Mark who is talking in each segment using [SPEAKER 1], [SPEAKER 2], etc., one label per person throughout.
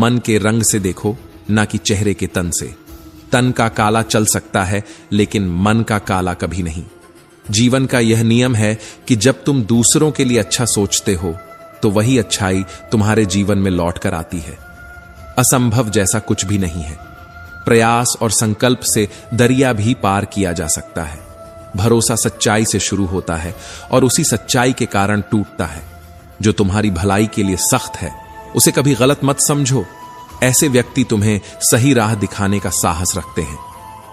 [SPEAKER 1] मन के रंग से देखो, ना कि चेहरे के तन से। तन का काला चल सकता है, लेकिन मन का काला कभी नहीं। जीवन का यह नियम है कि जब तुम दूसरों के लिए अच्छा सोचते हो तो वही अच्छाई तुम्हारे जीवन में लौट कर आती है। असंभव जैसा कुछ भी नहीं है। प्रयास और संकल्प से दरिया भी पार किया जा सकता है। भरोसा सच्चाई से शुरू होता है और उसी सच्चाई के कारण टूटता है। जो तुम्हारी भलाई के लिए सख्त है उसे कभी गलत मत समझो। ऐसे व्यक्ति तुम्हें सही राह दिखाने का साहस रखते हैं।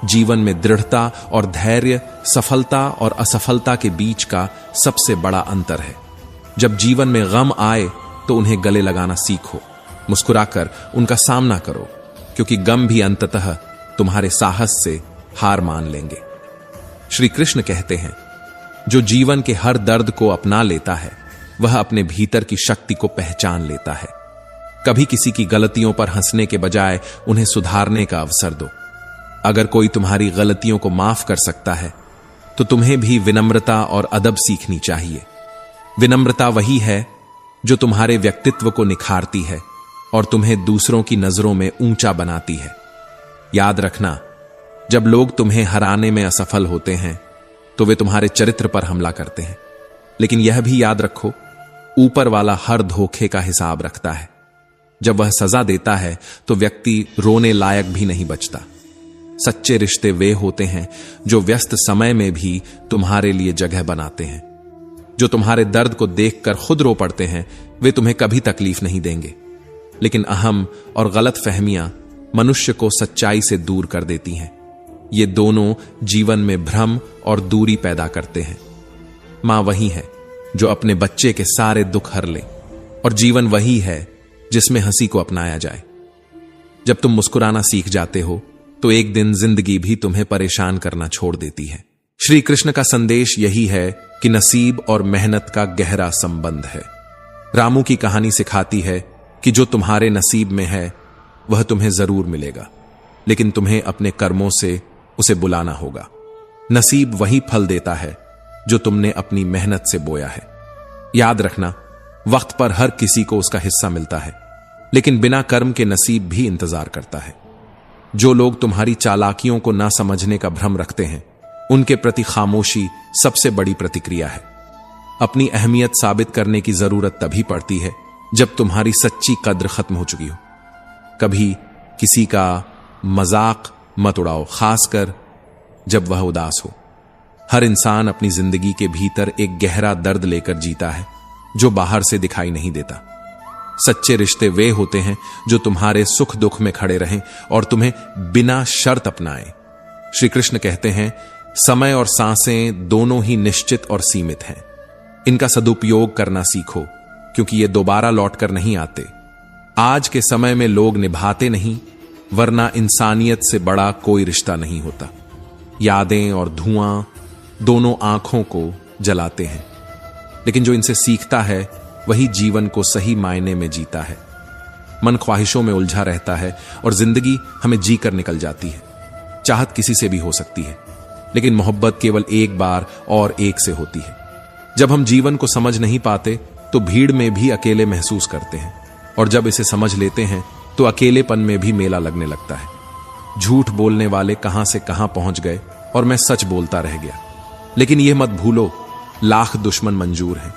[SPEAKER 1] जीवन में दृढ़ता और धैर्य सफलता और असफलता के बीच का सबसे बड़ा अंतर है। जब जीवन में गम आए तो उन्हें गले लगाना सीखो। मुस्कुराकर उनका सामना करो, क्योंकि गम भी अंततः तुम्हारे साहस से हार मान लेंगे। श्री कृष्ण कहते हैं, जो जीवन के हर दर्द को अपना लेता है वह अपने भीतर की शक्ति को पहचान लेता है। कभी किसी की गलतियों पर हंसने के बजाय उन्हें सुधारने का अवसर दो। अगर कोई तुम्हारी गलतियों को माफ कर सकता है तो तुम्हें भी विनम्रता और अदब सीखनी चाहिए। विनम्रता वही है जो तुम्हारे व्यक्तित्व को निखारती है और तुम्हें दूसरों की नजरों में ऊंचा बनाती है। याद रखना, जब लोग तुम्हें हराने में असफल होते हैं तो वे तुम्हारे चरित्र पर हमला करते हैं, लेकिन यह भी याद रखो, ऊपर वाला हर धोखे का हिसाब रखता है। जब वह सजा देता है तो व्यक्ति रोने लायक भी नहीं बचता। सच्चे रिश्ते वे होते हैं जो व्यस्त समय में भी तुम्हारे लिए जगह बनाते हैं। जो तुम्हारे दर्द को देखकर खुद रो पड़ते हैं वे तुम्हें कभी तकलीफ नहीं देंगे, लेकिन अहम और गलत फहमियां मनुष्य को सच्चाई से दूर कर देती हैं। ये दोनों जीवन में भ्रम और दूरी पैदा करते हैं। मां वही है जो अपने बच्चे के सारे दुख हर ले, और जीवन वही है जिसमें हंसी को अपनाया जाए। जब तुम मुस्कुराना सीख जाते हो तो एक दिन जिंदगी भी तुम्हें परेशान करना छोड़ देती है। श्री कृष्ण का संदेश यही है कि नसीब और मेहनत का गहरा संबंध है। रामू की कहानी सिखाती है कि जो तुम्हारे नसीब में है वह तुम्हें जरूर मिलेगा, लेकिन तुम्हें अपने कर्मों से उसे बुलाना होगा। नसीब वही फल देता है जो तुमने अपनी मेहनत से बोया है। याद रखना, वक्त पर हर किसी को उसका हिस्सा मिलता है, लेकिन बिना कर्म के नसीब भी इंतजार करता है। जो लोग तुम्हारी चालाकियों को ना समझने का भ्रम रखते हैं उनके प्रति खामोशी सबसे बड़ी प्रतिक्रिया है। अपनी अहमियत साबित करने की जरूरत तभी पड़ती है जब तुम्हारी सच्ची कद्र खत्म हो चुकी हो। कभी किसी का मजाक मत उड़ाओ, खासकर जब वह उदास हो। हर इंसान अपनी जिंदगी के भीतर एक गहरा दर्द लेकर जीता है जो बाहर से दिखाई नहीं देता। सच्चे रिश्ते वे होते हैं जो तुम्हारे सुख दुख में खड़े रहें और तुम्हें बिना शर्त अपनाएं। श्री कृष्ण कहते हैं, समय और सांसें दोनों ही निश्चित और सीमित हैं। इनका सदुपयोग करना सीखो, क्योंकि ये दोबारा लौटकर नहीं आते। आज के समय में लोग निभाते नहीं, वरना इंसानियत से बड़ा कोई रिश्ता नहीं होता। यादें और धुआं दोनों आंखों को जलाते हैं, लेकिन जो इनसे सीखता है वही जीवन को सही मायने में जीता है। मन ख्वाहिशों में उलझा रहता है और जिंदगी हमें जी कर निकल जाती है। चाहत किसी से भी हो सकती है, लेकिन मोहब्बत केवल एक बार और एक से होती है। जब हम जीवन को समझ नहीं पाते तो भीड़ में भी अकेले महसूस करते हैं, और जब इसे समझ लेते हैं तो अकेलेपन में भी मेला लगने लगता है। झूठ बोलने वाले कहां से कहां पहुंच गए और मैं सच बोलता रह गया। लेकिन यह मत भूलो, लाख दुश्मन मंजूर हैं,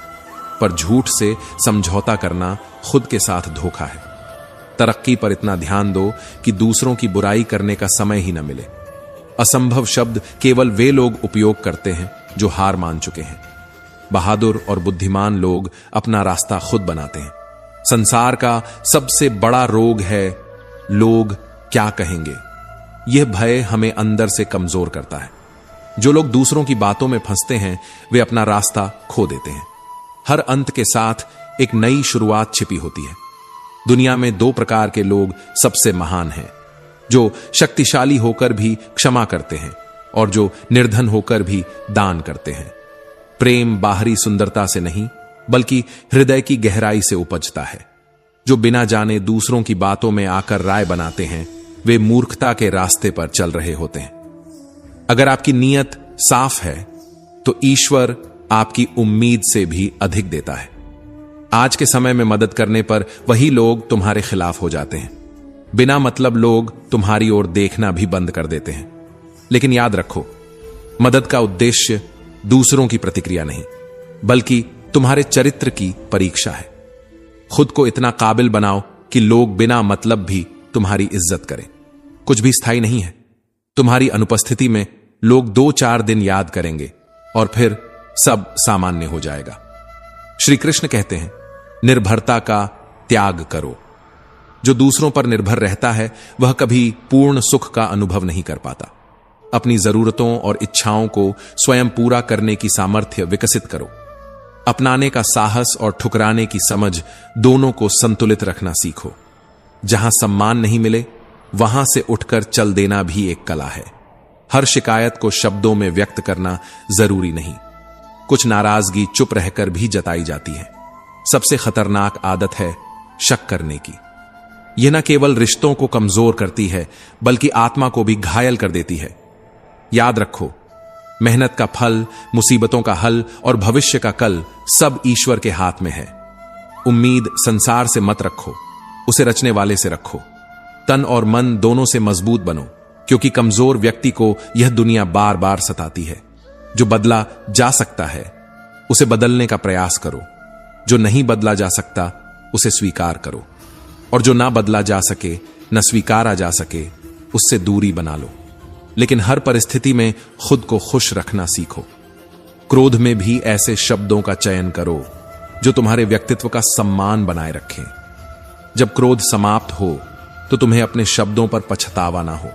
[SPEAKER 1] पर झूठ से समझौता करना खुद के साथ धोखा है। तरक्की पर इतना ध्यान दो कि दूसरों की बुराई करने का समय ही न मिले। असंभव शब्द केवल वे लोग उपयोग करते हैं जो हार मान चुके हैं। बहादुर और बुद्धिमान लोग अपना रास्ता खुद बनाते हैं। संसार का सबसे बड़ा रोग है लोग क्या कहेंगे। यह भय हमें अंदर से कमजोर करता है। जो लोग दूसरों की बातों में फंसते हैं वे अपना रास्ता खो देते हैं। हर अंत के साथ एक नई शुरुआत छिपी होती है। दुनिया में दो प्रकार के लोग सबसे महान हैं, जो शक्तिशाली होकर भी क्षमा करते हैं और जो निर्धन होकर भी दान करते हैं। प्रेम बाहरी सुंदरता से नहीं बल्कि हृदय की गहराई से उपजता है। जो बिना जाने दूसरों की बातों में आकर राय बनाते हैं वे मूर्खता के रास्ते पर चल रहे होते हैं। अगर आपकी नीयत साफ है तो ईश्वर आपकी उम्मीद से भी अधिक देता है। आज के समय में मदद करने पर वही लोग तुम्हारे खिलाफ हो जाते हैं। बिना मतलब लोग तुम्हारी ओर देखना भी बंद कर देते हैं। लेकिन याद रखो, मदद का उद्देश्य दूसरों की प्रतिक्रिया नहीं, बल्कि तुम्हारे चरित्र की परीक्षा है। खुद को इतना काबिल बनाओ कि लोग बिना मतलब भी तुम्हारी इज्जत करें। कुछ भी स्थायी नहीं है। तुम्हारी अनुपस्थिति में लोग 2-4 दिन याद करेंगे और फिर सब सामान्य हो जाएगा। श्री कृष्ण कहते हैं, निर्भरता का त्याग करो। जो दूसरों पर निर्भर रहता है वह कभी पूर्ण सुख का अनुभव नहीं कर पाता। अपनी जरूरतों और इच्छाओं को स्वयं पूरा करने की सामर्थ्य विकसित करो। अपनाने का साहस और ठुकराने की समझ दोनों को संतुलित रखना सीखो। जहां सम्मान नहीं मिले वहां से उठकर चल देना भी एक कला है। हर शिकायत को शब्दों में व्यक्त करना जरूरी नहीं। कुछ नाराजगी चुप रहकर भी जताई जाती है। सबसे खतरनाक आदत है शक करने की। यह न केवल रिश्तों को कमजोर करती है बल्कि आत्मा को भी घायल कर देती है। याद रखो, मेहनत का फल, मुसीबतों का हल और भविष्य का कल सब ईश्वर के हाथ में है। उम्मीद संसार से मत रखो, उसे रचने वाले से रखो। तन और मन दोनों से मजबूत बनो, क्योंकि कमजोर व्यक्ति को यह दुनिया बार बार सताती है। जो बदला जा सकता है उसे बदलने का प्रयास करो। जो नहीं बदला जा सकता उसे स्वीकार करो, और जो ना बदला जा सके, न स्वीकारा जा सके, उससे दूरी बना लो। लेकिन हर परिस्थिति में खुद को खुश रखना सीखो। क्रोध में भी ऐसे शब्दों का चयन करो जो तुम्हारे व्यक्तित्व का सम्मान बनाए रखें। जब क्रोध समाप्त हो तो तुम्हें अपने शब्दों पर पछतावा ना हो।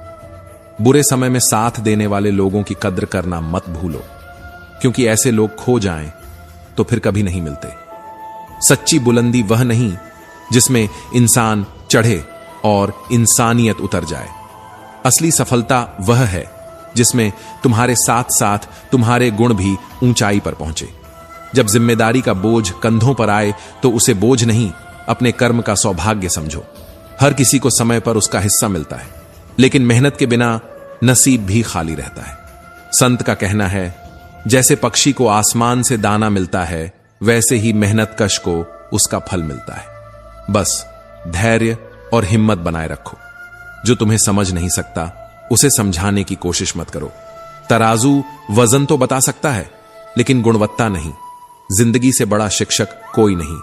[SPEAKER 1] बुरे समय में साथ देने वाले लोगों की कद्र करना मत भूलो, क्योंकि ऐसे लोग खो जाएं तो फिर कभी नहीं मिलते। सच्ची बुलंदी वह नहीं जिसमें इंसान चढ़े और इंसानियत उतर जाए। असली सफलता वह है जिसमें तुम्हारे साथ साथ तुम्हारे गुण भी ऊंचाई पर पहुंचे। जब जिम्मेदारी का बोझ कंधों पर आए तो उसे बोझ नहीं, अपने कर्म का सौभाग्य समझो। हर किसी को समय पर उसका हिस्सा मिलता है, लेकिन मेहनत के बिना नसीब भी खाली रहता है। संत का कहना है, जैसे पक्षी को आसमान से दाना मिलता है, वैसे ही मेहनतकश को उसका फल मिलता है। बस धैर्य और हिम्मत बनाए रखो। जो तुम्हें समझ नहीं सकता उसे समझाने की कोशिश मत करो। तराजू वजन तो बता सकता है, लेकिन गुणवत्ता नहीं। जिंदगी से बड़ा शिक्षक कोई नहीं।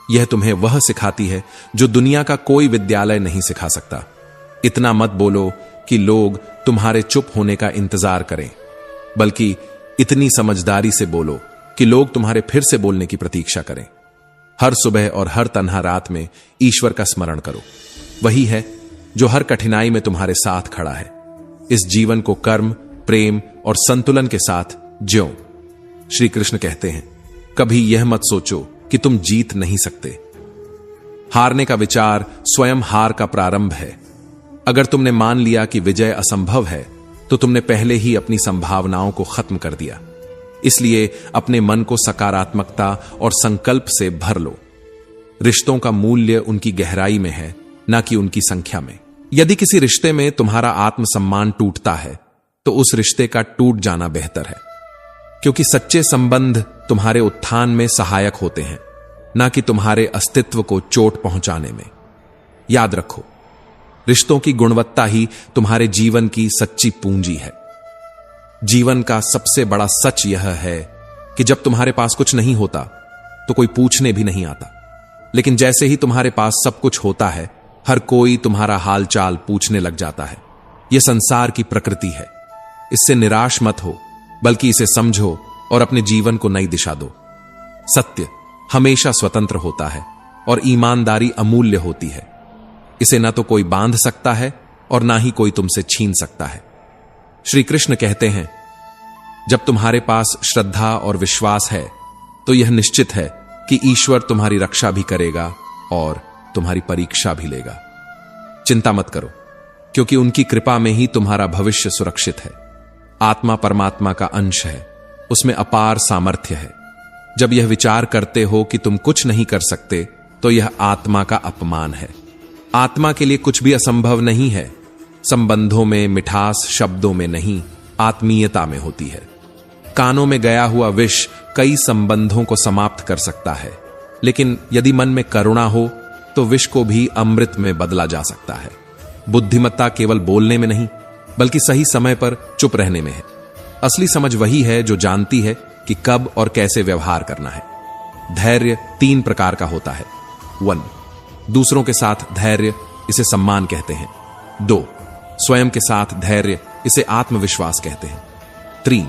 [SPEAKER 1] यह तुम्हें वह सिखाती है जो दुनिया का कोई विद्यालय नहीं सिखा सकता। इतना मत बोलो कि लोग तुम्हारे चुप होने का इंतजार करें, बल्कि इतनी समझदारी से बोलो कि लोग तुम्हारे फिर से बोलने की प्रतीक्षा करें। हर सुबह और हर तन्हा रात में ईश्वर का स्मरण करो। वही है जो हर कठिनाई में तुम्हारे साथ खड़ा है। इस जीवन को कर्म, प्रेम और संतुलन के साथ ज्यो। श्री कृष्ण कहते हैं, कभी यह मत सोचो कि तुम जीत नहीं सकते। हारने का विचार स्वयं हार का प्रारंभ है। अगर तुमने मान लिया कि विजय असंभव है तो तुमने पहले ही अपनी संभावनाओं को खत्म कर दिया। इसलिए अपने मन को सकारात्मकता और संकल्प से भर लो। रिश्तों का मूल्य उनकी गहराई में है, न कि उनकी संख्या में। यदि किसी रिश्ते में तुम्हारा आत्मसम्मान टूटता है तो उस रिश्ते का टूट जाना बेहतर है, क्योंकि सच्चे संबंध तुम्हारे उत्थान में सहायक होते हैं, न कि तुम्हारे अस्तित्व को चोट पहुंचाने में। याद रखो, रिश्तों की गुणवत्ता ही तुम्हारे जीवन की सच्ची पूंजी है। जीवन का सबसे बड़ा सच यह है कि जब तुम्हारे पास कुछ नहीं होता तो कोई पूछने भी नहीं आता, लेकिन जैसे ही तुम्हारे पास सब कुछ होता है, हर कोई तुम्हारा हालचाल पूछने लग जाता है। यह संसार की प्रकृति है। इससे निराश मत हो, बल्कि इसे समझो और अपने जीवन को नई दिशा दो। सत्य हमेशा स्वतंत्र होता है और ईमानदारी अमूल्य होती है। इसे ना तो कोई बांध सकता है और ना ही कोई तुमसे छीन सकता है। श्री कृष्ण कहते हैं, जब तुम्हारे पास श्रद्धा और विश्वास है तो यह निश्चित है कि ईश्वर तुम्हारी रक्षा भी करेगा और तुम्हारी परीक्षा भी लेगा। चिंता मत करो, क्योंकि उनकी कृपा में ही तुम्हारा भविष्य सुरक्षित है। आत्मा परमात्मा का अंश है, उसमें अपार सामर्थ्य है। जब यह विचार करते हो कि तुम कुछ नहीं कर सकते तो यह आत्मा का अपमान है। आत्मा के लिए कुछ भी असंभव नहीं है। संबंधों में मिठास शब्दों में नहीं, आत्मीयता में होती है। कानों में गया हुआ विष कई संबंधों को समाप्त कर सकता है, लेकिन यदि मन में करुणा हो तो विष को भी अमृत में बदला जा सकता है। बुद्धिमत्ता केवल बोलने में नहीं, बल्कि सही समय पर चुप रहने में है। असली समझ वही है जो जानती है कि कब और कैसे व्यवहार करना है। धैर्य 3 प्रकार का होता है। 1. दूसरों के साथ धैर्य, इसे सम्मान कहते हैं। 2. स्वयं के साथ धैर्य, इसे आत्मविश्वास कहते हैं। 3.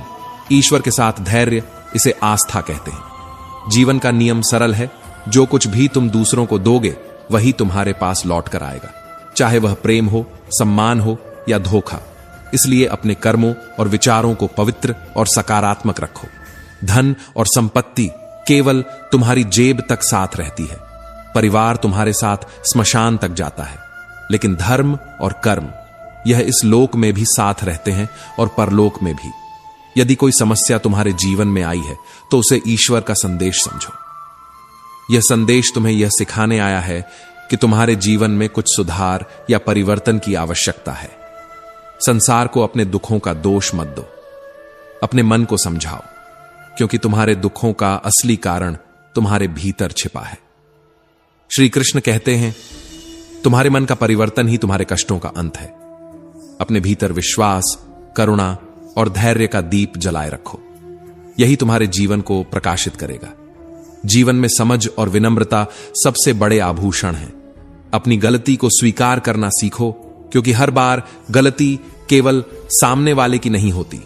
[SPEAKER 1] ईश्वर के साथ धैर्य, इसे आस्था कहते हैं। जीवन का नियम सरल है, जो कुछ भी तुम दूसरों को दोगे वही तुम्हारे पास लौट कर आएगा, चाहे वह प्रेम हो, सम्मान हो या धोखा। इसलिए अपने कर्मों और विचारों को पवित्र और सकारात्मक रखो। धन और संपत्ति केवल तुम्हारी जेब तक साथ रहती है, परिवार तुम्हारे साथ स्मशान तक जाता है, लेकिन धर्म और कर्म यह इस लोक में भी साथ रहते हैं और परलोक में भी। यदि कोई समस्या तुम्हारे जीवन में आई है तो उसे ईश्वर का संदेश समझो। यह संदेश तुम्हें यह सिखाने आया है कि तुम्हारे जीवन में कुछ सुधार या परिवर्तन की आवश्यकता है। संसार को अपने दुखों का दोष मत दो, अपने मन को समझाओ, क्योंकि तुम्हारे दुखों का असली कारण तुम्हारे भीतर छिपा है। श्री कृष्ण कहते हैं, तुम्हारे मन का परिवर्तन ही तुम्हारे कष्टों का अंत है। अपने भीतर विश्वास, करुणा और धैर्य का दीप जलाए रखो, यही तुम्हारे जीवन को प्रकाशित करेगा। जीवन में समझ और विनम्रता सबसे बड़े आभूषण हैं। अपनी गलती को स्वीकार करना सीखो, क्योंकि हर बार गलती केवल सामने वाले की नहीं होती।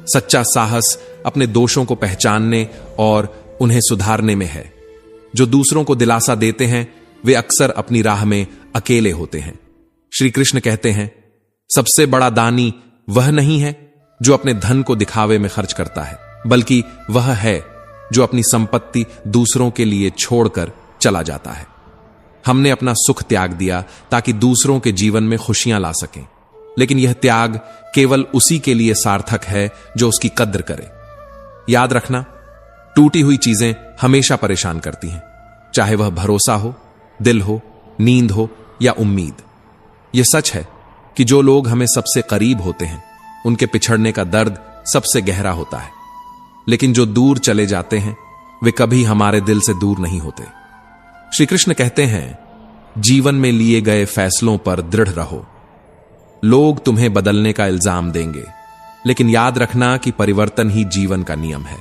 [SPEAKER 1] सच्चा साहस अपने दोषों को पहचानने और उन्हें सुधारने में है। जो दूसरों को दिलासा देते हैं वे अक्सर अपनी राह में अकेले होते हैं। श्री कृष्ण कहते हैं, सबसे बड़ा दानी वह नहीं है जो अपने धन को दिखावे में खर्च करता है, बल्कि वह है जो अपनी संपत्ति दूसरों के लिए छोड़कर चला जाता है। हमने अपना सुख त्याग दिया ताकि दूसरों के जीवन में खुशियां ला सकें, लेकिन यह त्याग केवल उसी के लिए सार्थक है जो उसकी कद्र करे। याद रखना, टूटी हुई चीजें हमेशा परेशान करती हैं, चाहे वह भरोसा हो, दिल हो, नींद हो या उम्मीद। यह सच है कि जो लोग हमें सबसे करीब होते हैं उनके पिछड़ने का दर्द सबसे गहरा होता है, लेकिन जो दूर चले जाते हैं वे कभी हमारे दिल से दूर नहीं होते। श्री कृष्ण कहते हैं, जीवन में लिए गए फैसलों पर दृढ़ रहो। लोग तुम्हें बदलने का इल्जाम देंगे, लेकिन याद रखना कि परिवर्तन ही जीवन का नियम है।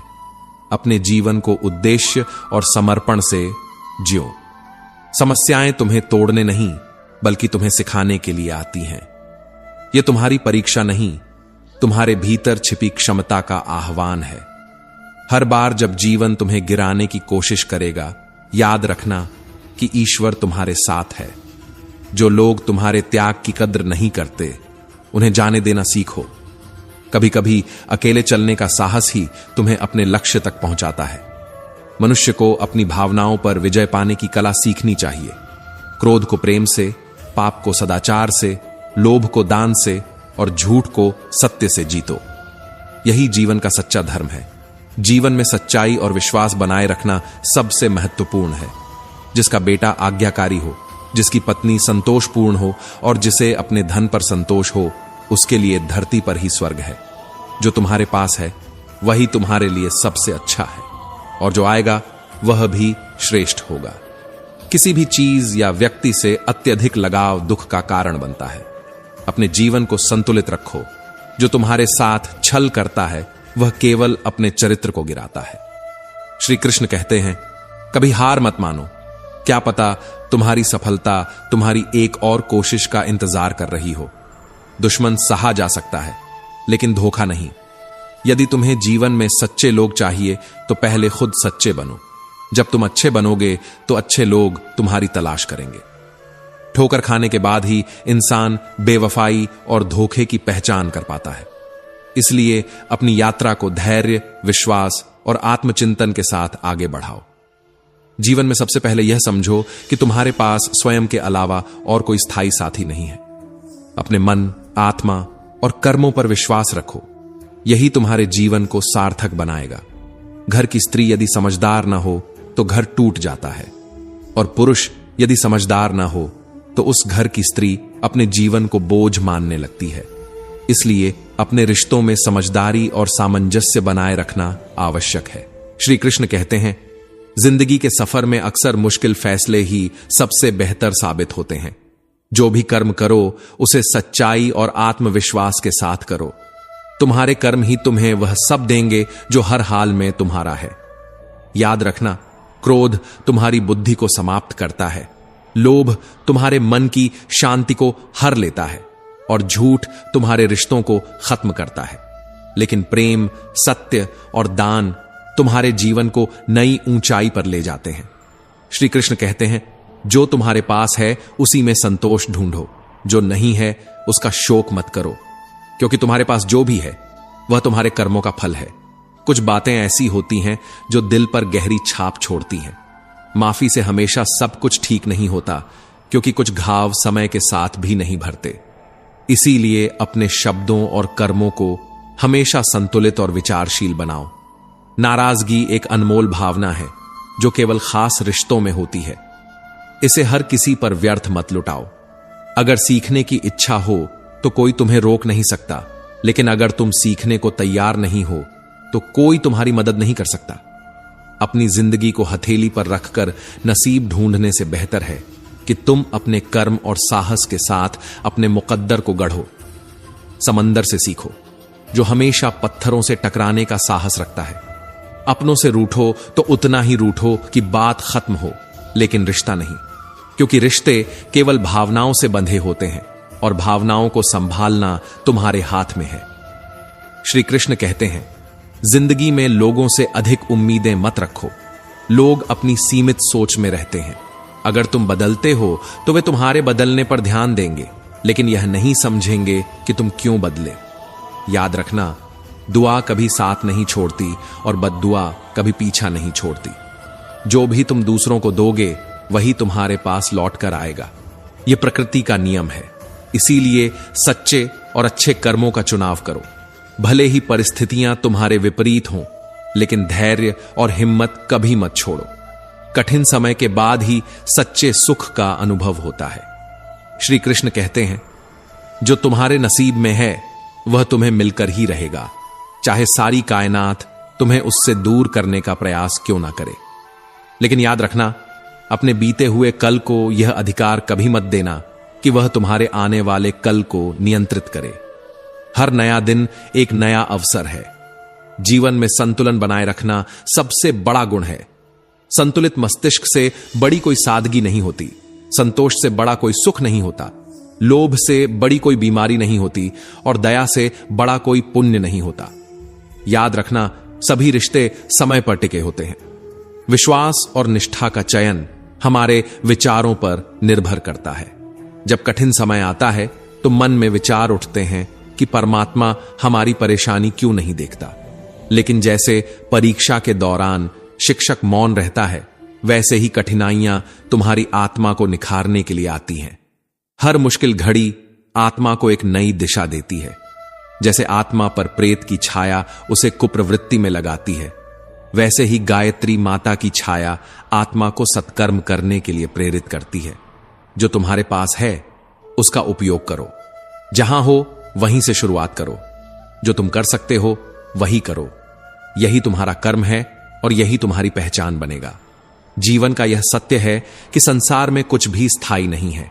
[SPEAKER 1] अपने जीवन को उद्देश्य और समर्पण से जियो। समस्याएं तुम्हें तोड़ने नहीं, बल्कि तुम्हें सिखाने के लिए आती हैं। यह तुम्हारी परीक्षा नहीं, तुम्हारे भीतर छिपी क्षमता का आह्वान है। हर बार जब जीवन तुम्हें गिराने की कोशिश करेगा, याद रखना कि ईश्वर तुम्हारे साथ है। जो लोग तुम्हारे त्याग की कद्र नहीं करते, उन्हें जाने देना सीखो। कभी कभी अकेले चलने का साहस ही तुम्हें अपने लक्ष्य तक पहुंचाता है। मनुष्य को अपनी भावनाओं पर विजय पाने की कला सीखनी चाहिए। क्रोध को प्रेम से, पाप को सदाचार से, लोभ को दान से और झूठ को सत्य से जीतो। यही जीवन का सच्चा धर्म है। जीवन में सच्चाई और विश्वास बनाए रखना सबसे महत्वपूर्ण है। जिसका बेटा आज्ञाकारी हो, जिसकी पत्नी संतोषपूर्ण हो और जिसे अपने धन पर संतोष हो, उसके लिए धरती पर ही स्वर्ग है। जो तुम्हारे पास है वही तुम्हारे लिए सबसे अच्छा है, और जो आएगा वह भी श्रेष्ठ होगा। किसी भी चीज या व्यक्ति से अत्यधिक लगाव दुख का कारण बनता है। अपने जीवन को संतुलित रखो। जो तुम्हारे साथ छल करता है वह केवल अपने चरित्र को गिराता है। श्री कृष्ण कहते हैं, कभी हार मत मानो। क्या पता तुम्हारी सफलता तुम्हारी एक और कोशिश का इंतजार कर रही हो। दुश्मन सहा जा सकता है, लेकिन धोखा नहीं। यदि तुम्हें जीवन में सच्चे लोग चाहिए तो पहले खुद सच्चे बनो। जब तुम अच्छे बनोगे तो अच्छे लोग तुम्हारी तलाश करेंगे। ठोकर खाने के बाद ही इंसान बेवफाई और धोखे की पहचान कर पाता है। इसलिए अपनी यात्रा को धैर्य, विश्वास और आत्मचिंतन के साथ आगे बढ़ाओ। जीवन में सबसे पहले यह समझो कि तुम्हारे पास स्वयं के अलावा और कोई स्थायी साथी नहीं है। अपने मन, आत्मा और कर्मों पर विश्वास रखो। यही तुम्हारे जीवन को सार्थक बनाएगा। घर की स्त्री यदि समझदार ना हो तो घर टूट जाता है, और पुरुष यदि समझदार ना हो तो उस घर की स्त्री अपने जीवन को बोझ मानने लगती है। इसलिए अपने रिश्तों में समझदारी और सामंजस्य बनाए रखना आवश्यक है। श्री कृष्ण कहते हैं, जिंदगी के सफर में अक्सर मुश्किल फैसले ही सबसे बेहतर साबित होते हैं। जो भी कर्म करो उसे सच्चाई और आत्मविश्वास के साथ करो। तुम्हारे कर्म ही तुम्हें वह सब देंगे जो हर हाल में तुम्हारा है। याद रखना, क्रोध तुम्हारी बुद्धि को समाप्त करता है, लोभ तुम्हारे मन की शांति को हर लेता है और झूठ तुम्हारे रिश्तों को खत्म करता है। लेकिन प्रेम, सत्य और दान तुम्हारे जीवन को नई ऊंचाई पर ले जाते हैं। श्री कृष्ण कहते हैं, जो तुम्हारे पास है उसी में संतोष ढूंढो, जो नहीं है उसका शोक मत करो, क्योंकि तुम्हारे पास जो भी है वह तुम्हारे कर्मों का फल है। कुछ बातें ऐसी होती हैं जो दिल पर गहरी छाप छोड़ती हैं। माफी से हमेशा सब कुछ ठीक नहीं होता, क्योंकि कुछ घाव समय के साथ भी नहीं भरते। इसीलिए अपने शब्दों और कर्मों को हमेशा संतुलित और विचारशील बनाओ। नाराजगी एक अनमोल भावना है जो केवल खास रिश्तों में होती है। इसे हर किसी पर व्यर्थ मत लुटाओ। अगर सीखने की इच्छा हो तो कोई तुम्हें रोक नहीं सकता, लेकिन अगर तुम सीखने को तैयार नहीं हो तो कोई तुम्हारी मदद नहीं कर सकता। अपनी जिंदगी को हथेली पर रखकर नसीब ढूंढने से बेहतर है कि तुम अपने कर्म और साहस के साथ अपने मुकद्दर को गढ़ो। समंदर से सीखो, जो हमेशा पत्थरों से टकराने का साहस रखता है। अपनों से रूठो तो उतना ही रूठो कि बात खत्म हो, लेकिन रिश्ता नहीं, क्योंकि रिश्ते केवल भावनाओं से बंधे होते हैं और भावनाओं को संभालना तुम्हारे हाथ में है। श्री कृष्ण कहते हैं, जिंदगी में लोगों से अधिक उम्मीदें मत रखो। लोग अपनी सीमित सोच में रहते हैं। अगर तुम बदलते हो तो वे तुम्हारे बदलने पर ध्यान देंगे, लेकिन यह नहीं समझेंगे कि तुम क्यों बदले। याद रखना, दुआ कभी साथ नहीं छोड़ती और बद्दुआ कभी पीछा नहीं छोड़ती। जो भी तुम दूसरों को दोगे वही तुम्हारे पास लौट कर आएगा। यह प्रकृति का नियम है। इसीलिए सच्चे और अच्छे कर्मों का चुनाव करो। भले ही परिस्थितियां तुम्हारे विपरीत हों, लेकिन धैर्य और हिम्मत कभी मत छोड़ो। कठिन समय के बाद ही सच्चे सुख का अनुभव होता है। श्री कृष्ण कहते हैं, जो तुम्हारे नसीब में है वह तुम्हें मिलकर ही रहेगा, चाहे सारी कायनात तुम्हें उससे दूर करने का प्रयास क्यों ना करे। लेकिन याद रखना, अपने बीते हुए कल को यह अधिकार कभी मत देना कि वह तुम्हारे आने वाले कल को नियंत्रित करे। हर नया दिन एक नया अवसर है। जीवन में संतुलन बनाए रखना सबसे बड़ा गुण है। संतुलित मस्तिष्क से बड़ी कोई सादगी नहीं होती, संतोष से बड़ा कोई सुख नहीं होता, लोभ से बड़ी कोई बीमारी नहीं होती और दया से बड़ा कोई पुण्य नहीं होता। याद रखना, सभी रिश्ते समय पर टिके होते हैं। विश्वास और निष्ठा का चयन हमारे विचारों पर निर्भर करता है। जब कठिन समय आता है तो मन में विचार उठते हैं कि परमात्मा हमारी परेशानी क्यों नहीं देखता। लेकिन जैसे परीक्षा के दौरान शिक्षक मौन रहता है, वैसे ही कठिनाइयां तुम्हारी आत्मा को निखारने के लिए आती हैं। हर मुश्किल घड़ी आत्मा को एक नई दिशा देती है। जैसे आत्मा पर प्रेत की छाया उसे कुप्रवृत्ति में लगाती है, वैसे ही गायत्री माता की छाया आत्मा को सत्कर्म करने के लिए प्रेरित करती है। जो तुम्हारे पास है उसका उपयोग करो। जहां हो वहीं से शुरुआत करो। जो तुम कर सकते हो वही करो। यही तुम्हारा कर्म है और यही तुम्हारी पहचान बनेगा। जीवन का यह सत्य है कि संसार में कुछ भी स्थायी नहीं है,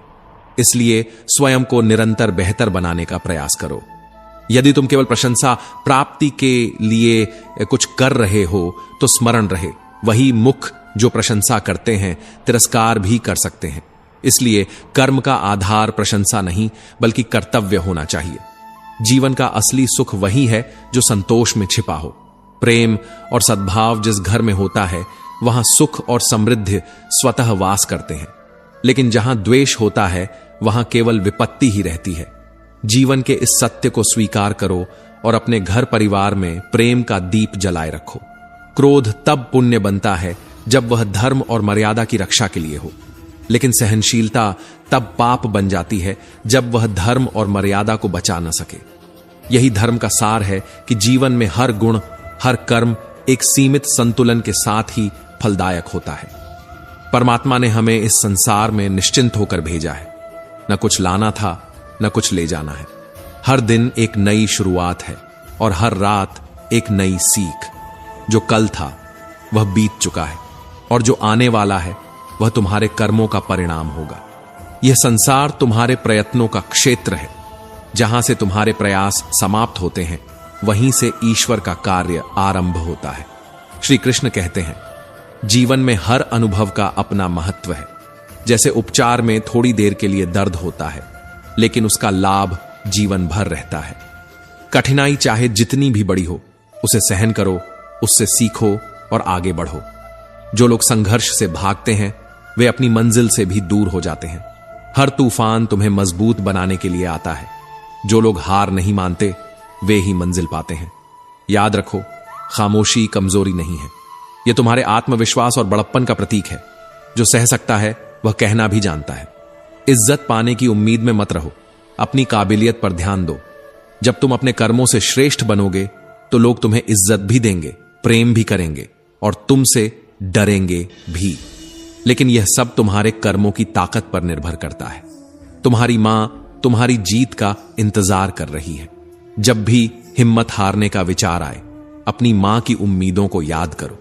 [SPEAKER 1] इसलिए स्वयं को निरंतर बेहतर बनाने का प्रयास करो। यदि तुम केवल प्रशंसा प्राप्ति के लिए कुछ कर रहे हो तो स्मरण रहे, वही मुख जो प्रशंसा करते हैं तिरस्कार भी कर सकते हैं। इसलिए कर्म का आधार प्रशंसा नहीं बल्कि कर्तव्य होना चाहिए। जीवन का असली सुख वही है जो संतोष में छिपा हो। प्रेम और सद्भाव जिस घर में होता है वहां सुख और समृद्धि स्वतः वास करते हैं, लेकिन जहां द्वेष होता है वहां केवल विपत्ति ही रहती है। जीवन के इस सत्य को स्वीकार करो और अपने घर परिवार में प्रेम का दीप जलाए रखो। क्रोध तब पुण्य बनता है जब वह धर्म और मर्यादा की रक्षा के लिए हो, लेकिन सहनशीलता तब पाप बन जाती है जब वह धर्म और मर्यादा को बचा न सके। यही धर्म का सार है कि जीवन में हर गुण, हर कर्म एक सीमित संतुलन के साथ ही फलदायक होता है। परमात्मा ने हमें इस संसार में निश्चिंत होकर भेजा है। न कुछ लाना था न कुछ ले जाना है। हर दिन एक नई शुरुआत है और हर रात एक नई सीख। जो कल था वह बीत चुका है और जो आने वाला है वह तुम्हारे कर्मों का परिणाम होगा। यह संसार तुम्हारे प्रयत्नों का क्षेत्र है। जहां से तुम्हारे प्रयास समाप्त होते हैं, वहीं से ईश्वर का कार्य आरंभ होता है। श्री कृष्ण कहते हैं, जीवन में हर अनुभव का अपना महत्व है। जैसे उपचार में थोड़ी देर के लिए दर्द होता है, लेकिन उसका लाभ जीवन भर रहता है। कठिनाई चाहे जितनी भी बड़ी हो, उसे सहन करो, उससे सीखो और आगे बढ़ो। जो लोग संघर्ष से भागते हैं, वे अपनी मंजिल से भी दूर हो जाते हैं। हर तूफान तुम्हें मजबूत बनाने के लिए आता है। जो लोग हार नहीं मानते, वे ही मंजिल पाते हैं। याद रखो, खामोशी कमजोरी नहीं है, यह तुम्हारे आत्मविश्वास और बड़प्पन का प्रतीक है। जो सह सकता है, वह कहना भी जानता है। इज्जत पाने की उम्मीद में मत रहो, अपनी काबिलियत पर ध्यान दो। जब तुम अपने कर्मों से श्रेष्ठ बनोगे, तो लोग तुम्हें इज्जत भी देंगे, प्रेम भी करेंगे और तुमसे डरेंगे भी। लेकिन यह सब तुम्हारे कर्मों की ताकत पर निर्भर करता है। तुम्हारी मां तुम्हारी जीत का इंतजार कर रही है। जब भी हिम्मत हारने का विचार आए, अपनी मां की उम्मीदों को याद करो।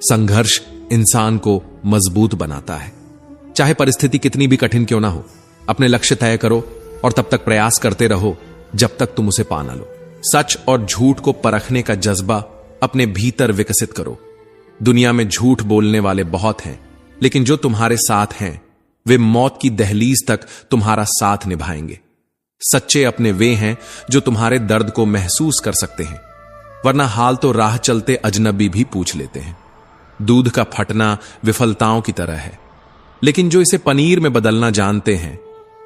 [SPEAKER 1] संघर्ष इंसान को मजबूत बनाता है। चाहे परिस्थिति कितनी भी कठिन क्यों ना हो, अपने लक्ष्य तय करो और तब तक प्रयास करते रहो जब तक तुम उसे पा ना लो। सच और झूठ को परखने का जज्बा अपने भीतर विकसित करो। दुनिया में झूठ बोलने वाले बहुत हैं, लेकिन जो तुम्हारे साथ हैं, वे मौत की दहलीज तक तुम्हारा साथ निभाएंगे। सच्चे अपने वे हैं जो तुम्हारे दर्द को महसूस कर सकते हैं, वरना हाल तो राह चलते अजनबी भी पूछ लेते हैं। दूध का फटना विफलताओं की तरह है, लेकिन जो इसे पनीर में बदलना जानते हैं,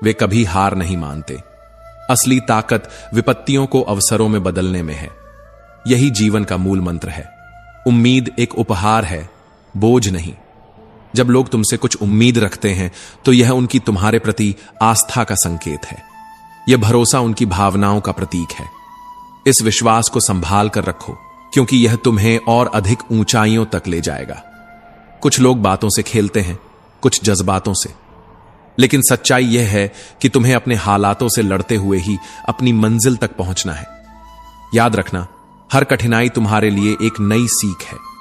[SPEAKER 1] वे कभी हार नहीं मानते। असली ताकत विपत्तियों को अवसरों में बदलने में है। यही जीवन का मूल मंत्र है। उम्मीद एक उपहार है, बोझ नहीं। जब लोग तुमसे कुछ उम्मीद रखते हैं, तो यह उनकी तुम्हारे प्रति आस्था का संकेत है। यह भरोसा उनकी भावनाओं का प्रतीक है। इस विश्वास को संभाल कर रखो, क्योंकि यह तुम्हें और अधिक ऊंचाइयों तक ले जाएगा। कुछ लोग बातों से खेलते हैं, कुछ जज्बातों से, लेकिन सच्चाई यह है कि तुम्हें अपने हालातों से लड़ते हुए ही अपनी मंजिल तक पहुंचना है। याद रखना, हर कठिनाई तुम्हारे लिए एक नई सीख है।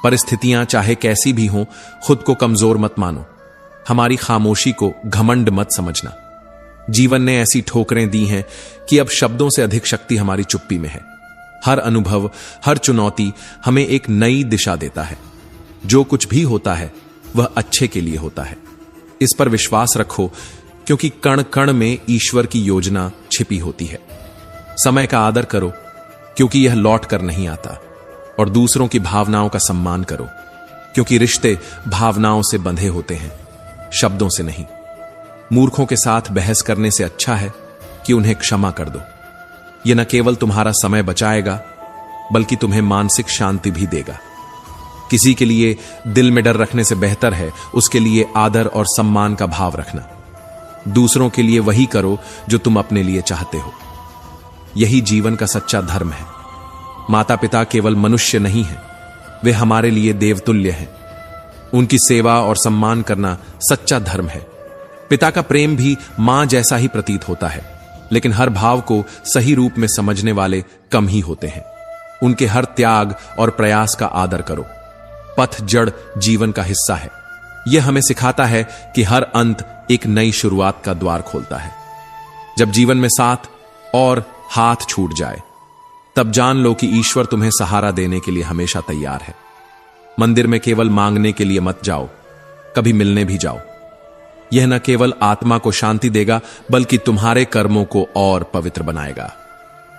[SPEAKER 1] परिस्थितियां चाहे कैसी भी हों, खुद को कमजोर मत मानो। हमारी खामोशी को घमंड मत समझना। जीवन ने ऐसी ठोकरें दी हैं कि अब शब्दों से अधिक शक्ति हमारी चुप्पी में है। हर अनुभव, हर चुनौती हमें एक नई दिशा देता है। जो कुछ भी होता है, वह अच्छे के लिए होता है। इस पर विश्वास रखो, क्योंकि कण कण में ईश्वर की योजना छिपी होती है। समय का आदर करो, क्योंकि यह लौट कर नहीं आता। और दूसरों की भावनाओं का सम्मान करो, क्योंकि रिश्ते भावनाओं से बंधे होते हैं, शब्दों से नहीं। मूर्खों के साथ बहस करने से अच्छा है कि उन्हें क्षमा कर दो। यह न केवल तुम्हारा समय बचाएगा, बल्कि तुम्हें मानसिक शांति भी देगा। किसी के लिए दिल में डर रखने से बेहतर है उसके लिए आदर और सम्मान का भाव रखना। दूसरों के लिए वही करो जो तुम अपने लिए चाहते हो। यही जीवन का सच्चा धर्म है। माता पिता केवल मनुष्य नहीं है, वे हमारे लिए देवतुल्य हैं। उनकी सेवा और सम्मान करना सच्चा धर्म है। पिता का प्रेम भी मां जैसा ही प्रतीत होता है, लेकिन हर भाव को सही रूप में समझने वाले कम ही होते हैं। उनके हर त्याग और प्रयास का आदर करो। पथ जड़ जीवन का हिस्सा है। यह हमें सिखाता है कि हर अंत एक नई शुरुआत का द्वार खोलता है। जब जीवन में साथ और हाथ छूट जाए, तब जान लो कि ईश्वर तुम्हें सहारा देने के लिए हमेशा तैयार है। मंदिर में केवल मांगने के लिए मत जाओ, कभी मिलने भी जाओ। यह न केवल आत्मा को शांति देगा, बल्कि तुम्हारे कर्मों को और पवित्र बनाएगा।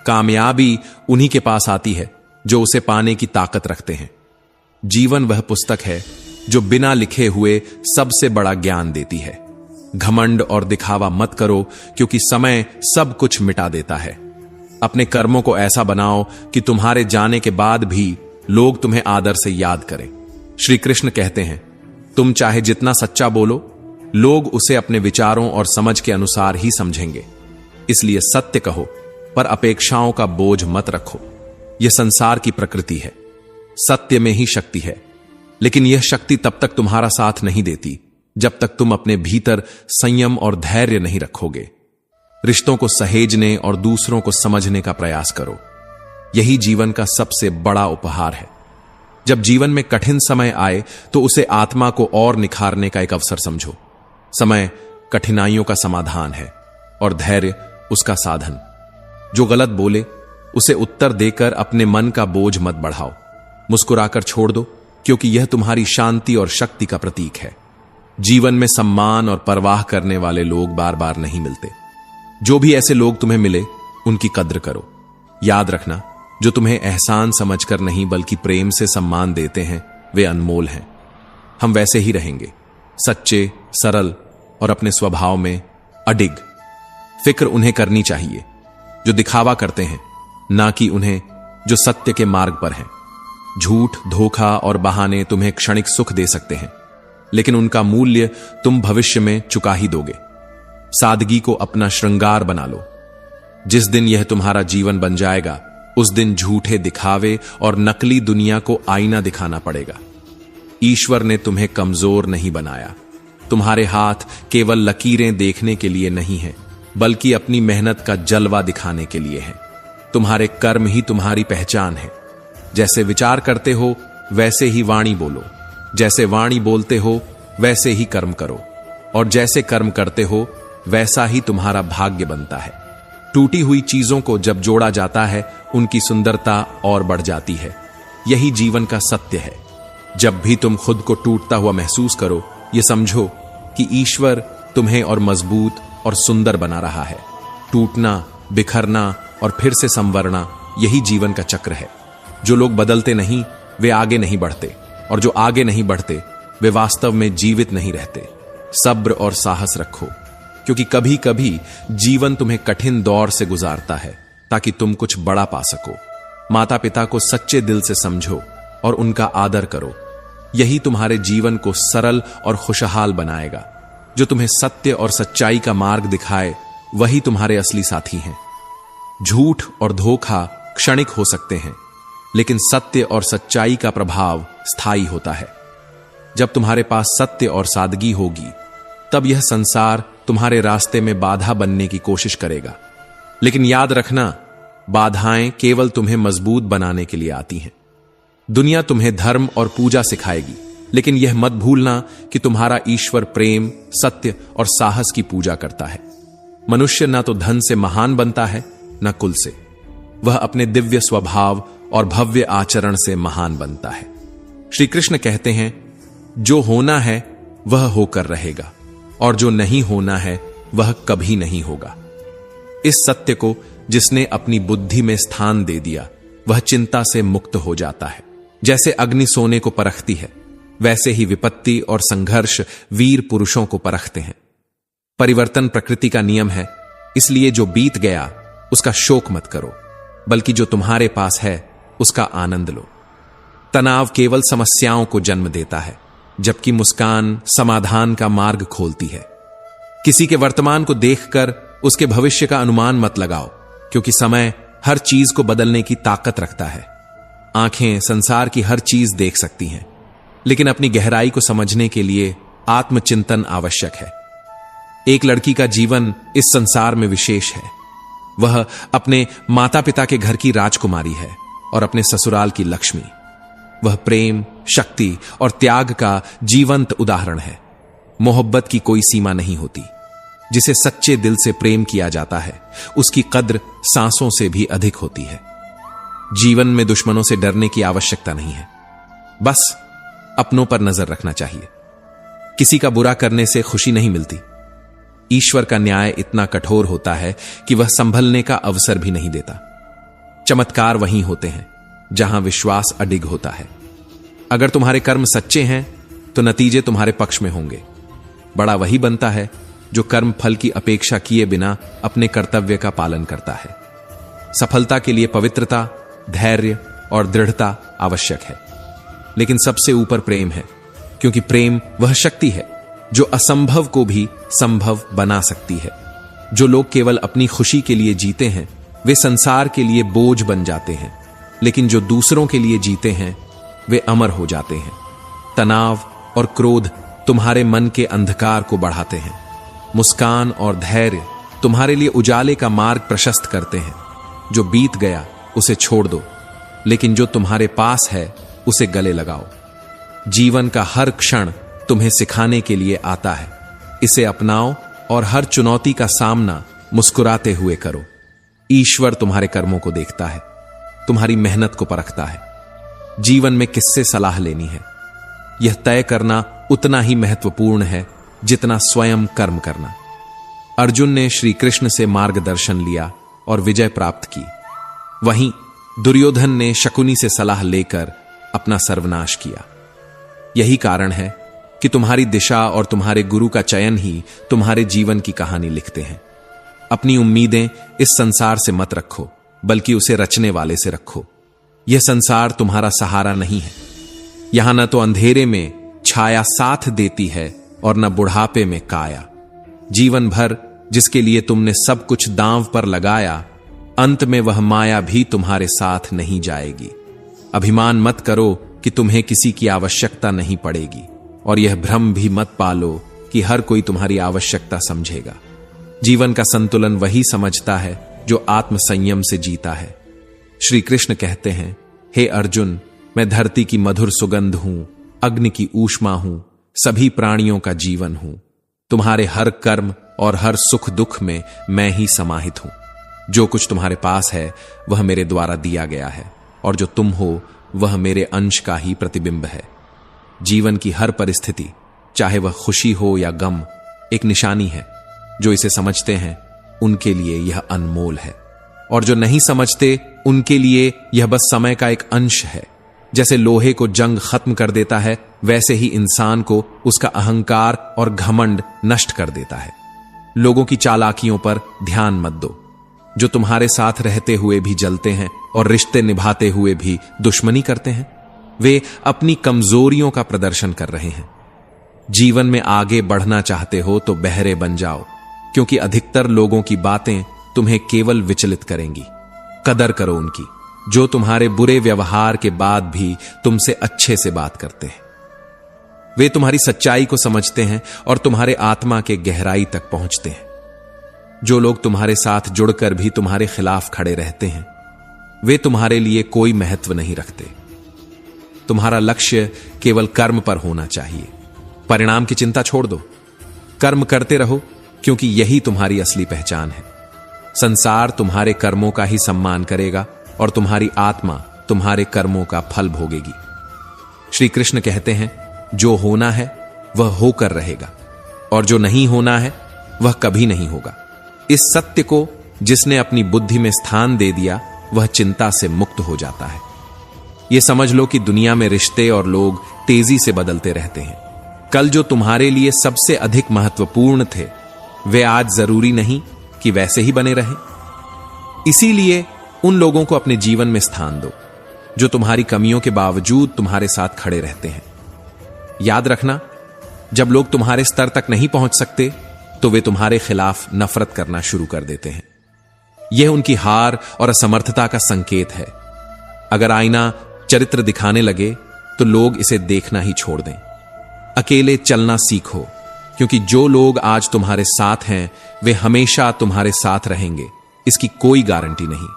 [SPEAKER 1] कामयाबी उन्हीं के पास आती है जो उसे पाने की ताकत रखते हैं। जीवन वह पुस्तक है जो बिना लिखे हुए सबसे बड़ा ज्ञान देती है। घमंड और दिखावा मत करो, क्योंकि समय सब कुछ मिटा देता है। अपने कर्मों को ऐसा बनाओ कि तुम्हारे जाने के बाद भी लोग तुम्हें आदर से याद करें। श्री कृष्ण कहते हैं, तुम चाहे जितना सच्चा बोलो, लोग उसे अपने विचारों और समझ के अनुसार ही समझेंगे। इसलिए सत्य कहो, पर अपेक्षाओं का बोझ मत रखो। यह संसार की प्रकृति है। सत्य में ही शक्ति है, लेकिन यह शक्ति तब तक तुम्हारा साथ नहीं देती जब तक तुम अपने भीतर संयम और धैर्य नहीं रखोगे। रिश्तों को सहेजने और दूसरों को समझने का प्रयास करो। यही जीवन का सबसे बड़ा उपहार है। जब जीवन में कठिन समय आए, तो उसे आत्मा को और निखारने का एक अवसर समझो। समय कठिनाइयों का समाधान है और धैर्य उसका साधन। जो गलत बोले उसे उत्तर देकर अपने मन का बोझ मत बढ़ाओ, मुस्कुराकर छोड़ दो, क्योंकि यह तुम्हारी शांति और शक्ति का प्रतीक है। जीवन में सम्मान और परवाह करने वाले लोग बार बार नहीं मिलते। जो भी ऐसे लोग तुम्हें मिले उनकी कद्र करो। याद रखना, जो तुम्हें एहसान समझकर नहीं बल्कि प्रेम से सम्मान देते हैं वे अनमोल हैं। हम वैसे ही रहेंगे, सच्चे, सरल और अपने स्वभाव में अडिग। फिक्र उन्हें करनी चाहिए जो दिखावा करते हैं, ना कि उन्हें जो सत्य के मार्ग पर हैं। झूठ, धोखा और बहाने तुम्हें क्षणिक सुख दे सकते हैं, लेकिन उनका मूल्य तुम भविष्य में चुका ही दोगे। सादगी को अपना श्रृंगार बना लो। जिस दिन यह तुम्हारा जीवन बन जाएगा, उस दिन झूठे दिखावे और नकली दुनिया को आईना दिखाना पड़ेगा। ईश्वर ने तुम्हें कमजोर नहीं बनाया। तुम्हारे हाथ केवल लकीरें देखने के लिए नहीं हैं, बल्कि अपनी मेहनत का जलवा दिखाने के लिए हैं। तुम्हारे कर्म ही तुम्हारी पहचान है। जैसे विचार करते हो वैसे ही वाणी बोलो, जैसे वाणी बोलते हो वैसे ही कर्म करो, और जैसे कर्म करते हो वैसा ही तुम्हारा भाग्य बनता है। टूटी हुई चीजों को जब जोड़ा जाता है, उनकी सुंदरता और बढ़ जाती है। यही जीवन का सत्य है। जब भी तुम खुद को टूटता हुआ महसूस करो, यह समझो कि ईश्वर तुम्हें और मजबूत और सुंदर बना रहा है। टूटना, बिखरना और फिर से संवरना, यही जीवन का चक्र है। जो लोग बदलते नहीं वे आगे नहीं बढ़ते, और जो आगे नहीं बढ़ते वे वास्तव में जीवित नहीं रहते। सब्र और साहस रखो, क्योंकि कभी कभी जीवन तुम्हें कठिन दौर से गुजारता है ताकि तुम कुछ बड़ा पा सको। माता पिता को सच्चे दिल से समझो और उनका आदर करो। यही तुम्हारे जीवन को सरल और खुशहाल बनाएगा। जो तुम्हें सत्य और सच्चाई का मार्ग दिखाए वही तुम्हारे असली साथी हैं। झूठ और धोखा क्षणिक हो सकते हैं, लेकिन सत्य और सच्चाई का प्रभाव स्थायी होता है। जब तुम्हारे पास सत्य और सादगी होगी, तब यह संसार तुम्हारे रास्ते में बाधा बनने की कोशिश करेगा। लेकिन याद रखना, बाधाएं केवल तुम्हें मजबूत बनाने के लिए आती हैं। दुनिया तुम्हें धर्म और पूजा सिखाएगी, लेकिन यह मत भूलना कि तुम्हारा ईश्वर प्रेम, सत्य और साहस की पूजा करता है। मनुष्य ना तो धन से महान बनता है, न कुल से। वह अपने दिव्य स्वभाव और भव्य आचरण से महान बनता है। श्री कृष्ण कहते हैं, जो होना है वह होकर रहेगा, और जो नहीं होना है वह कभी नहीं होगा। इस सत्य को जिसने अपनी बुद्धि में स्थान दे दिया, वह चिंता से मुक्त हो जाता है। जैसे अग्नि सोने को परखती है, वैसे ही विपत्ति और संघर्ष वीर पुरुषों को परखते हैं। परिवर्तन प्रकृति का नियम है, इसलिए जो बीत गया उसका शोक मत करो, बल्कि जो तुम्हारे पास है उसका आनंद लो। तनाव केवल समस्याओं को जन्म देता है, जबकि मुस्कान समाधान का मार्ग खोलती है। किसी के वर्तमान को देखकर उसके भविष्य का अनुमान मत लगाओ, क्योंकि समय हर चीज को बदलने की ताकत रखता है। आंखें संसार की हर चीज देख सकती हैं, लेकिन अपनी गहराई को समझने के लिए आत्मचिंतन आवश्यक है। एक लड़की का जीवन इस संसार में विशेष है। वह अपने माता पिता के घर की राजकुमारी है और अपने ससुराल की लक्ष्मी। वह प्रेम, शक्ति और त्याग का जीवंत उदाहरण है। मोहब्बत की कोई सीमा नहीं होती। जिसे सच्चे दिल से प्रेम किया जाता है, उसकी कद्र सांसों से भी अधिक होती है। जीवन में दुश्मनों से डरने की आवश्यकता नहीं है, बस अपनों पर नजर रखना चाहिए। किसी का बुरा करने से खुशी नहीं मिलती। ईश्वर का न्याय इतना कठोर होता है कि वह संभलने का अवसर भी नहीं देता। चमत्कार वहीं होते हैं जहां विश्वास अडिग होता है। अगर तुम्हारे कर्म सच्चे हैं तो नतीजे तुम्हारे पक्ष में होंगे। बड़ा वही बनता है जो कर्म फल की अपेक्षा किए बिना अपने कर्तव्य का पालन करता है। सफलता के लिए पवित्रता, धैर्य और दृढ़ता आवश्यक है, लेकिन सबसे ऊपर प्रेम है, क्योंकि प्रेम वह शक्ति है जो असंभव को भी संभव बना सकती है। जो लोग केवल अपनी खुशी के लिए जीते हैं, वे संसार के लिए बोझ बन जाते हैं, लेकिन जो दूसरों के लिए जीते हैं वे अमर हो जाते हैं। तनाव और क्रोध तुम्हारे मन के अंधकार को बढ़ाते हैं। मुस्कान और धैर्य तुम्हारे लिए उजाले का मार्ग प्रशस्त करते हैं। जो बीत गया उसे छोड़ दो, लेकिन जो तुम्हारे पास है उसे गले लगाओ। जीवन का हर क्षण तुम्हें सिखाने के लिए आता है। इसे अपनाओ और हर चुनौती का सामना मुस्कुराते हुए करो। ईश्वर तुम्हारे कर्मों को देखता है, तुम्हारी मेहनत को परखता है। जीवन में किससे सलाह लेनी है, यह तय करना उतना ही महत्वपूर्ण है जितना स्वयं कर्म करना। अर्जुन ने श्री कृष्ण से मार्गदर्शन लिया और विजय प्राप्त की। वहीं दुर्योधन ने शकुनी से सलाह लेकर अपना सर्वनाश किया। यही कारण है कि तुम्हारी दिशा और तुम्हारे गुरु का चयन ही तुम्हारे जीवन की कहानी लिखते हैं। अपनी उम्मीदें इस संसार से मत रखो, बल्कि उसे रचने वाले से रखो। यह संसार तुम्हारा सहारा नहीं है। यहां न तो अंधेरे में छाया साथ देती है और न बुढ़ापे में काया। जीवन भर जिसके लिए तुमने सब कुछ दांव पर लगाया, अंत में वह माया भी तुम्हारे साथ नहीं जाएगी। अभिमान मत करो कि तुम्हें किसी की आवश्यकता नहीं पड़ेगी, और यह भ्रम भी मत पालो कि हर कोई तुम्हारी आवश्यकता समझेगा। जीवन का संतुलन वही समझता है जो आत्म संयम से जीता है। श्री कृष्ण कहते हैं, हे अर्जुन, मैं धरती की मधुर सुगंध हूं, अग्नि की ऊष्मा हूं, सभी प्राणियों का जीवन हूं। तुम्हारे हर कर्म और हर सुख दुख में मैं ही समाहित हूं। जो कुछ तुम्हारे पास है वह मेरे द्वारा दिया गया है, और जो तुम हो वह मेरे अंश का ही प्रतिबिंब है। जीवन की हर परिस्थिति, चाहे वह खुशी हो या गम, एक निशानी है। जो इसे समझते हैं उनके लिए यह अनमोल है, और जो नहीं समझते उनके लिए यह बस समय का एक अंश है। जैसे लोहे को जंग खत्म कर देता है, वैसे ही इंसान को उसका अहंकार और घमंड नष्ट कर देता है। लोगों की चालाकियों पर ध्यान मत दो, जो तुम्हारे साथ रहते हुए भी जलते हैं और रिश्ते निभाते हुए भी दुश्मनी करते हैं। वे अपनी कमजोरियों का प्रदर्शन कर रहे हैं। जीवन में आगे बढ़ना चाहते हो तो बहरे बन जाओ, क्योंकि अधिकतर लोगों की बातें तुम्हें केवल विचलित करेंगी। कदर करो उनकी, जो तुम्हारे बुरे व्यवहार के बाद भी तुमसे अच्छे से बात करते हैं। वे तुम्हारी सच्चाई को समझते हैं और तुम्हारे आत्मा के गहराई तक पहुंचते हैं। जो लोग तुम्हारे साथ जुड़कर भी तुम्हारे खिलाफ खड़े रहते हैं, वे तुम्हारे लिए कोई महत्व नहीं रखते। तुम्हारा लक्ष्य केवल कर्म पर होना चाहिए। परिणाम की चिंता छोड़ दो, कर्म करते रहो, क्योंकि यही तुम्हारी असली पहचान है। संसार तुम्हारे कर्मों का ही सम्मान करेगा और तुम्हारी आत्मा तुम्हारे कर्मों का फल भोगेगी। श्री कृष्ण कहते हैं, जो होना है वह होकर रहेगा, और जो नहीं होना है वह कभी नहीं होगा। इस सत्य को जिसने अपनी बुद्धि में स्थान दे दिया, वह चिंता से मुक्त हो जाता है। यह समझ लो कि दुनिया में रिश्ते और लोग तेजी से बदलते रहते हैं। कल जो तुम्हारे लिए सबसे अधिक महत्वपूर्ण थे, वे आज जरूरी नहीं कि वैसे ही बने रहें। इसीलिए उन लोगों को अपने जीवन में स्थान दो जो तुम्हारी कमियों के बावजूद तुम्हारे साथ खड़े रहते हैं। याद रखना, जब लोग तुम्हारे स्तर तक नहीं पहुंच सकते तो वे तुम्हारे खिलाफ नफरत करना शुरू कर देते हैं। यह उनकी हार और असमर्थता का संकेत है। अगर आईना चरित्र दिखाने लगे तो लोग इसे देखना ही छोड़ दें। अकेले चलना सीखो, क्योंकि जो लोग आज तुम्हारे साथ हैं वे हमेशा तुम्हारे साथ रहेंगे, इसकी कोई गारंटी नहीं।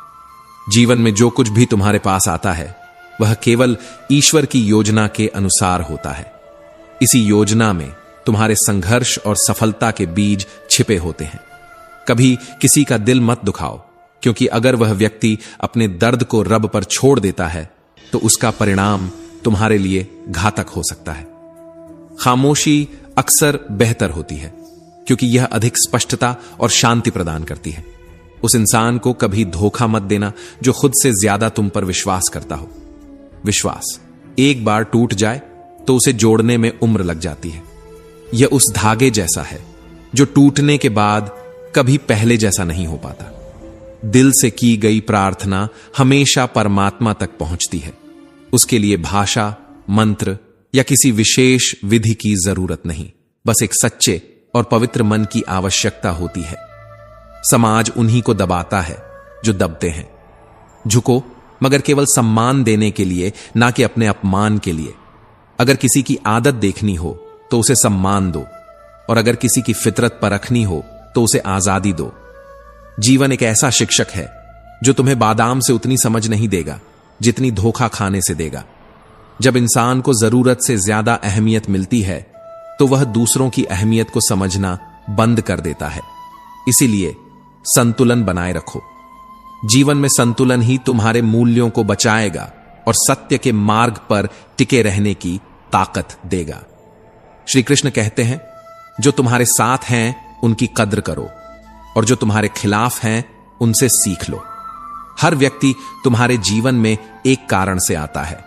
[SPEAKER 1] जीवन में जो कुछ भी तुम्हारे पास आता है वह केवल ईश्वर की योजना के अनुसार होता है। इसी योजना में तुम्हारे संघर्ष और सफलता के बीज छिपे होते हैं। कभी किसी का दिल मत दुखाओ, क्योंकि अगर वह व्यक्ति अपने दर्द को रब पर छोड़ देता है तो उसका परिणाम तुम्हारे लिए घातक हो सकता है। खामोशी अक्सर बेहतर होती है, क्योंकि यह अधिक स्पष्टता और शांति प्रदान करती है। उस इंसान को कभी धोखा मत देना जो खुद से ज्यादा तुम पर विश्वास करता हो। विश्वास एक बार टूट जाए तो उसे जोड़ने में उम्र लग जाती है। यह उस धागे जैसा है जो टूटने के बाद कभी पहले जैसा नहीं हो पाता। दिल से की गई प्रार्थना हमेशा परमात्मा तक पहुंचती है। उसके लिए भाषा, मंत्र या किसी विशेष विधि की जरूरत नहीं, बस एक सच्चे और पवित्र मन की आवश्यकता होती है। समाज उन्हीं को दबाता है जो दबते हैं। झुको, मगर केवल सम्मान देने के लिए, ना कि अपने अपमान के लिए। अगर किसी की आदत देखनी हो तो उसे सम्मान दो, और अगर किसी की फितरत परखनी हो तो उसे आजादी दो। जीवन एक ऐसा शिक्षक है जो तुम्हें बादाम से उतनी समझ नहीं देगा जितनी धोखा खाने से देगा। जब इंसान को जरूरत से ज्यादा अहमियत मिलती है तो वह दूसरों की अहमियत को समझना बंद कर देता है। इसीलिए संतुलन बनाए रखो। जीवन में संतुलन ही तुम्हारे मूल्यों को बचाएगा और सत्य के मार्ग पर टिके रहने की ताकत देगा। श्री कृष्ण कहते हैं, जो तुम्हारे साथ हैं उनकी कद्र करो और जो तुम्हारे खिलाफ हैं उनसे सीख लो। हर व्यक्ति तुम्हारे जीवन में एक कारण से आता है,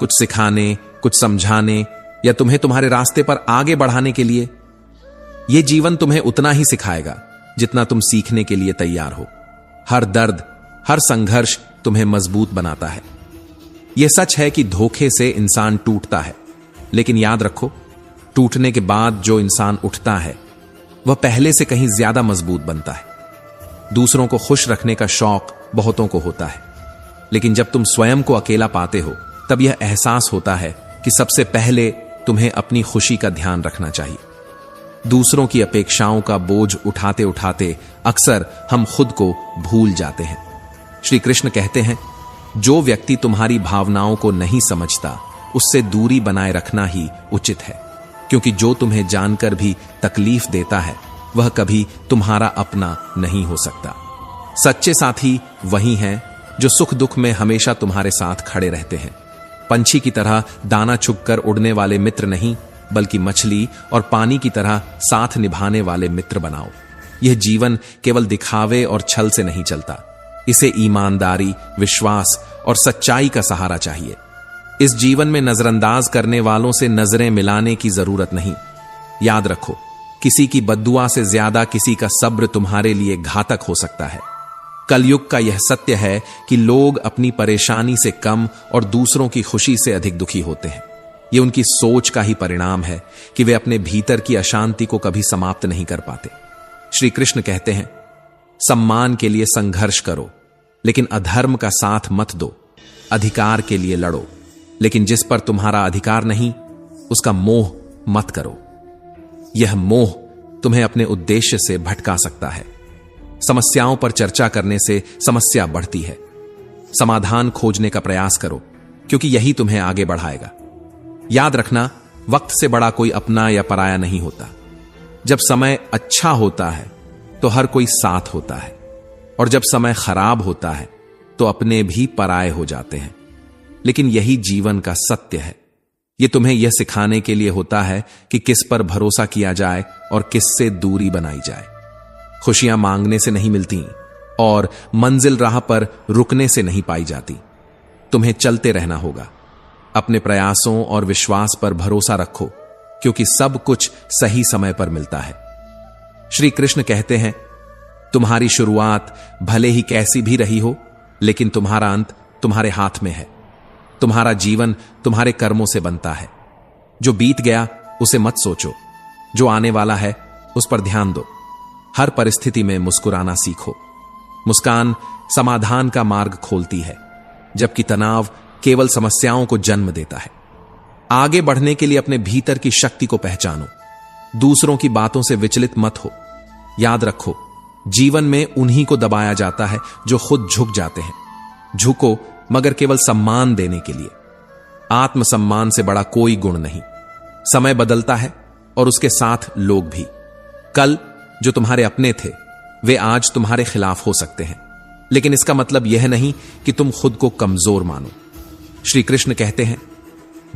[SPEAKER 1] कुछ सिखाने, कुछ समझाने या तुम्हें तुम्हारे रास्ते पर आगे बढ़ाने के लिए। यह जीवन तुम्हें उतना ही सिखाएगा जितना तुम सीखने के लिए तैयार हो। हर दर्द, हर संघर्ष तुम्हें मजबूत बनाता है। यह सच है कि धोखे से इंसान टूटता है, लेकिन याद रखो, टूटने के बाद जो इंसान उठता है वह पहले से कहीं ज्यादा मजबूत बनता है। दूसरों को खुश रखने का शौक बहुतों को होता है, लेकिन जब तुम स्वयं को अकेला पाते हो तब यह एहसास होता है कि सबसे पहले तुम्हें अपनी खुशी का ध्यान रखना चाहिए। दूसरों की अपेक्षाओं का बोझ उठाते उठाते अक्सर हम खुद को भूल जाते हैं। श्री कृष्ण कहते हैं, जो व्यक्ति तुम्हारी भावनाओं को नहीं समझता उससे दूरी बनाए रखना ही उचित है, क्योंकि जो तुम्हें जानकर भी तकलीफ देता है वह कभी तुम्हारा अपना नहीं हो सकता। सच्चे साथी वही हैं जो सुख दुख में हमेशा तुम्हारे साथ खड़े रहते हैं। पंछी की तरह दाना छुपकर उड़ने वाले मित्र नहीं, बल्कि मछली और पानी की तरह साथ निभाने वाले मित्र बनाओ। यह जीवन केवल दिखावे और छल से नहीं चलता, इसे ईमानदारी, विश्वास और सच्चाई का सहारा चाहिए। इस जीवन में नजरअंदाज करने वालों से नजरें मिलाने की जरूरत नहीं। याद रखो, किसी की बद्दुआ से ज्यादा किसी का सब्र तुम्हारे लिए घातक हो सकता है। कलयुग का यह सत्य है कि लोग अपनी परेशानी से कम और दूसरों की खुशी से अधिक दुखी होते हैं। यह उनकी सोच का ही परिणाम है कि वे अपने भीतर की अशांति को कभी समाप्त नहीं कर पाते। श्री कृष्ण कहते हैं, सम्मान के लिए संघर्ष करो, लेकिन अधर्म का साथ मत दो। अधिकार के लिए लड़ो, लेकिन जिस पर तुम्हारा अधिकार नहीं उसका मोह मत करो। यह मोह तुम्हें अपने उद्देश्य से भटका सकता है। समस्याओं पर चर्चा करने से समस्या बढ़ती है। समाधान खोजने का प्रयास करो, क्योंकि यही तुम्हें आगे बढ़ाएगा। याद रखना, वक्त से बड़ा कोई अपना या पराया नहीं होता। जब समय अच्छा होता है तो हर कोई साथ होता है, और जब समय खराब होता है तो अपने भी पराये हो जाते हैं। लेकिन यही जीवन का सत्य है। यह तुम्हें यह सिखाने के लिए होता है कि किस पर भरोसा किया जाए और किससे दूरी बनाई जाए। खुशियां मांगने से नहीं मिलती और मंजिल राह पर रुकने से नहीं पाई जाती। तुम्हें चलते रहना होगा। अपने प्रयासों और विश्वास पर भरोसा रखो, क्योंकि सब कुछ सही समय पर मिलता है। श्री कृष्ण कहते हैं, तुम्हारी शुरुआत भले ही कैसी भी रही हो, लेकिन तुम्हारा अंत तुम्हारे हाथ में है। तुम्हारा जीवन तुम्हारे कर्मों से बनता है। जो बीत गया उसे मत सोचो, जो आने वाला है उस पर ध्यान दो। हर परिस्थिति में मुस्कुराना सीखो। मुस्कान समाधान का मार्ग खोलती है, जबकि तनाव केवल समस्याओं को जन्म देता है। आगे बढ़ने के लिए अपने भीतर की शक्ति को पहचानो। दूसरों की बातों से विचलित मत हो। याद रखो, जीवन में उन्हीं को दबाया जाता है जो खुद झुक जाते हैं। झुको, मगर केवल सम्मान देने के लिए। आत्मसम्मान से बड़ा कोई गुण नहीं। समय बदलता है और उसके साथ लोग भी। कल जो तुम्हारे अपने थे वे आज तुम्हारे खिलाफ हो सकते हैं, लेकिन इसका मतलब यह नहीं कि तुम खुद को कमजोर मानो। श्री कृष्ण कहते हैं,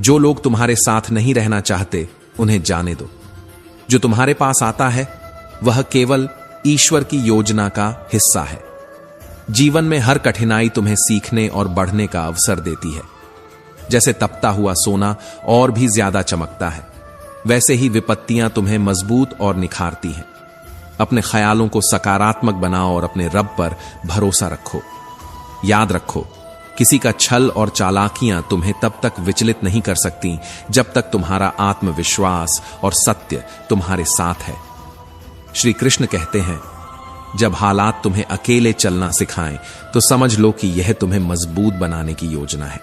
[SPEAKER 1] जो लोग तुम्हारे साथ नहीं रहना चाहते उन्हें जाने दो। जो तुम्हारे पास आता है वह केवल ईश्वर की योजना का हिस्सा है। जीवन में हर कठिनाई तुम्हें सीखने और बढ़ने का अवसर देती है। जैसे तपता हुआ सोना और भी ज्यादा चमकता है, वैसे ही विपत्तियां तुम्हें मजबूत और निखारती हैं। अपने ख्यालों को सकारात्मक बनाओ और अपने रब पर भरोसा रखो। याद रखो, किसी का छल और चालाकियां तुम्हें तब तक विचलित नहीं कर सकती जब तक तुम्हारा आत्मविश्वास और सत्य तुम्हारे साथ है। श्री कृष्ण कहते हैं, जब हालात तुम्हें अकेले चलना सिखाएं तो समझ लो कि यह तुम्हें मजबूत बनाने की योजना है।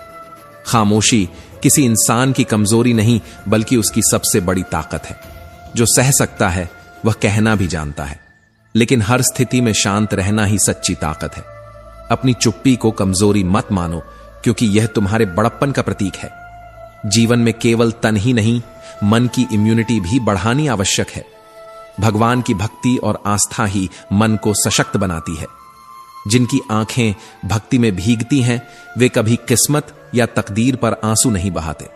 [SPEAKER 1] खामोशी किसी इंसान की कमजोरी नहीं, बल्कि उसकी सबसे बड़ी ताकत है। जो सह सकता है वह कहना भी जानता है, लेकिन हर स्थिति में शांत रहना ही सच्ची ताकत है। अपनी चुप्पी को कमजोरी मत मानो, क्योंकि यह तुम्हारे बड़प्पन का प्रतीक है। जीवन में केवल तन ही नहीं, मन की इम्यूनिटी भी बढ़ानी आवश्यक है। भगवान की भक्ति और आस्था ही मन को सशक्त बनाती है। जिनकी आंखें भक्ति में भीगती हैं, वे कभी किस्मत या तकदीर पर आंसू नहीं बहाते।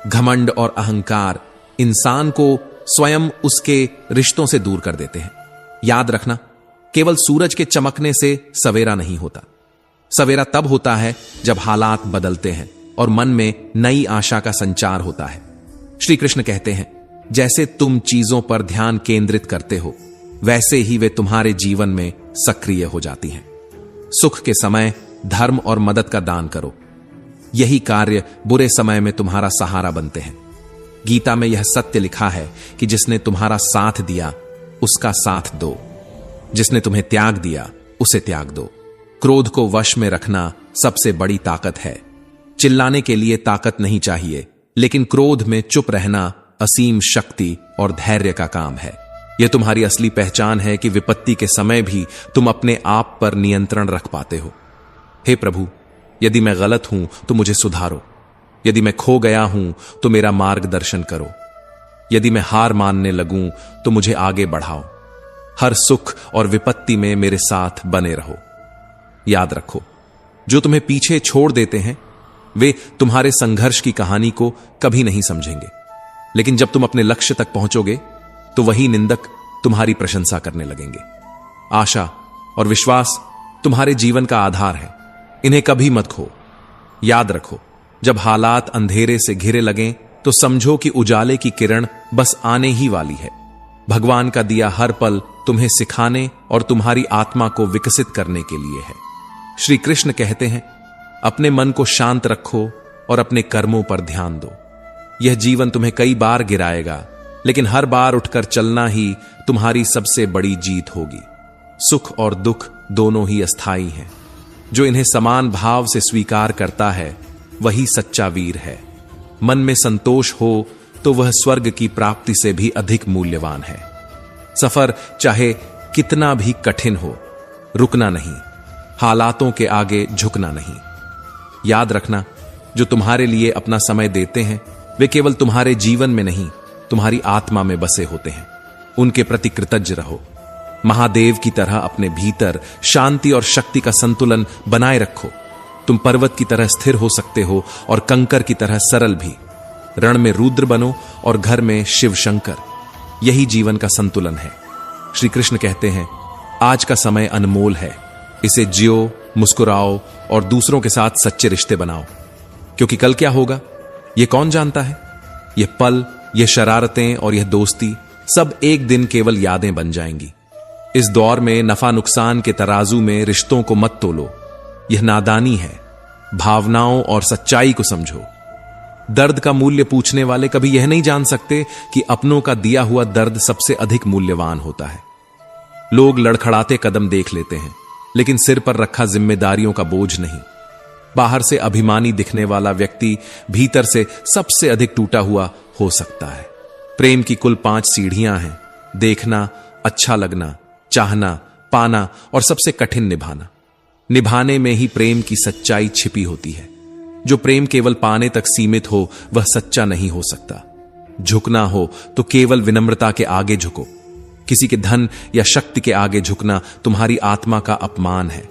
[SPEAKER 1] घमंड और अहंकार इंसान को स्वयं उसके रिश्तों से दूर कर देते हैं। याद रखना, केवल सूरज के चमकने से सवेरा नहीं होता। सवेरा तब होता है जब हालात बदलते हैं और मन में नई आशा का संचार होता है। श्री कृष्ण कहते हैं, जैसे तुम चीजों पर ध्यान केंद्रित करते हो, वैसे ही वे तुम्हारे जीवन में सक्रिय हो जाती हैं। सुख के समय धर्म और मदद का दान करो। यही कार्य बुरे समय में तुम्हारा सहारा बनते हैं। गीता में यह सत्य लिखा है कि जिसने तुम्हारा साथ दिया उसका साथ दो, जिसने तुम्हें त्याग दिया उसे त्याग दो। क्रोध को वश में रखना सबसे बड़ी ताकत है। चिल्लाने के लिए ताकत नहीं चाहिए, लेकिन क्रोध में चुप रहना असीम शक्ति और धैर्य का काम है। यह तुम्हारी असली पहचान है कि विपत्ति के समय भी तुम अपने आप पर नियंत्रण रख पाते हो। हे प्रभु, यदि मैं गलत हूं तो मुझे सुधारो। यदि मैं खो गया हूं तो मेरा मार्गदर्शन करो। यदि मैं हार मानने लगूं तो मुझे आगे बढ़ाओ। हर सुख और विपत्ति में मेरे साथ बने रहो। याद रखो, जो तुम्हें पीछे छोड़ देते हैं वे तुम्हारे संघर्ष की कहानी को कभी नहीं समझेंगे, लेकिन जब तुम अपने लक्ष्य तक पहुंचोगे तो वही निंदक तुम्हारी प्रशंसा करने लगेंगे। आशा और विश्वास तुम्हारे जीवन का आधार है, इन्हें कभी मत खो। याद रखो, जब हालात अंधेरे से घिरे लगें तो समझो कि उजाले की किरण बस आने ही वाली है। भगवान का दिया हर पल तुम्हें सिखाने और तुम्हारी आत्मा को विकसित करने के लिए है। श्री कृष्ण कहते हैं, अपने मन को शांत रखो और अपने कर्मों पर ध्यान दो। यह जीवन तुम्हें कई बार गिराएगा, लेकिन हर बार उठकर चलना ही तुम्हारी सबसे बड़ी जीत होगी। सुख और दुख दोनों ही अस्थाई हैं। जो इन्हें समान भाव से स्वीकार करता है वही सच्चा वीर है। मन में संतोष हो तो वह स्वर्ग की प्राप्ति से भी अधिक मूल्यवान है। सफर चाहे कितना भी कठिन हो, रुकना नहीं, हालातों के आगे झुकना नहीं। याद रखना, जो तुम्हारे लिए अपना समय देते हैं वे केवल तुम्हारे जीवन में नहीं, तुम्हारी आत्मा में बसे होते हैं। उनके प्रति कृतज्ञ रहो। महादेव की तरह अपने भीतर शांति और शक्ति का संतुलन बनाए रखो। तुम पर्वत की तरह स्थिर हो सकते हो और कंकर की तरह सरल भी। रण में रुद्र बनो और घर में शिव शंकर। यही जीवन का संतुलन है। श्री कृष्ण कहते हैं, आज का समय अनमोल है, इसे जियो, मुस्कुराओ और दूसरों के साथ सच्चे रिश्ते बनाओ, क्योंकि कल क्या होगा यह कौन जानता है। यह पल, यह शरारतें और यह दोस्ती सब एक दिन केवल यादें बन जाएंगी। इस दौर में नफा नुकसान के तराजू में रिश्तों को मत तोलो, यह नादानी है। भावनाओं और सच्चाई को समझो। दर्द का मूल्य पूछने वाले कभी यह नहीं जान सकते कि अपनों का दिया हुआ दर्द सबसे अधिक मूल्यवान होता है। लोग लड़खड़ाते कदम देख लेते हैं, लेकिन सिर पर रखा जिम्मेदारियों का बोझ नहीं। बाहर से अभिमानी दिखने वाला व्यक्ति भीतर से सबसे अधिक टूटा हुआ हो सकता है। प्रेम की कुल 5 सीढ़ियां हैं: देखना, अच्छा लगना, चाहना, पाना और सबसे कठिन निभाना। निभाने में ही प्रेम की सच्चाई छिपी होती है। जो प्रेम केवल पाने तक सीमित हो वह सच्चा नहीं हो सकता। झुकना हो तो केवल विनम्रता के आगे झुको। किसी के धन या शक्ति के आगे झुकना तुम्हारी आत्मा का अपमान है।